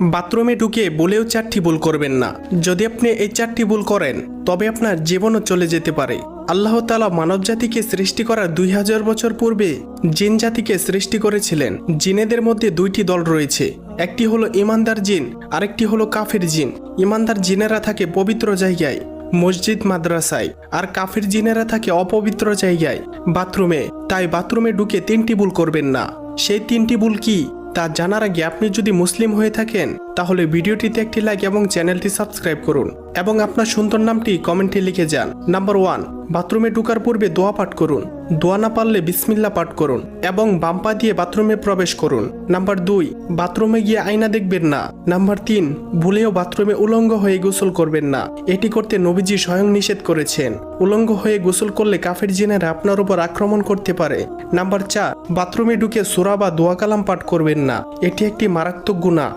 বাথরুমে ঢুকে বলেও 4টি ভুল করবেন না। যদি আপনি এই 4টি ভুল করেন তবে আপনার জীবনও চলে যেতে পারে। আল্লাহ তাআলা মানব জাতিকে সৃষ্টি করার 2000 বছর পূর্বে জিন জাতিকে সৃষ্টি করেছিলেন। জিনেদের মধ্যে 2টি দল রয়েছে, একটি হলো ইমানদার জিন, আরেকটি হলো কাফির জিন। ইমানদার জিনেরা থাকে পবিত্র জায়গায়, মসজিদ মাদ্রাসায়, আর কাফির জিনেরা থাকে অপবিত্র জায়গায়, বাথরুমে। তাই বাথরুমে ঢুকে 3টি ভুল করবেন না। সেই 3টি ভুল কি তা জানার আগে আপনি যদি মুসলিম হয়ে থাকেন তাহলে ভিডিওটিতে একটি লাইক এবং চ্যানেলটি সাবস্ক্রাইব করুন এবং আপনার সুন্দর নামটি কমেন্টে লিখে যান। নাম্বার 1, বাথরুমে ঢোকার পূর্বে দোয়া পাঠ করুন। দোয়া না পারলে বিসমিল্লাহ পাঠ করুন এবং বাম পা দিয়ে বাথরুমে প্রবেশ করুন। নাম্বার 2, বাথরুমে গিয়ে আয়না দেখবেন না। নাম্বার 3, ভুলেও বাথরুমে উলঙ্গ হয়ে গোসল করবেন না। এটি করতে নবীজি স্বয়ং নিষেধ করেছেন। উলঙ্গ হয়ে গোসল করলে কাফের জিনেরা আপনার উপর আক্রমণ করতে পারে। নাম্বার 4, বাথরুমে ঢুকে সূরা বা দোয়া কালাম পাঠ করবেন না। এটি একটি মারাত্মক গুনাহ।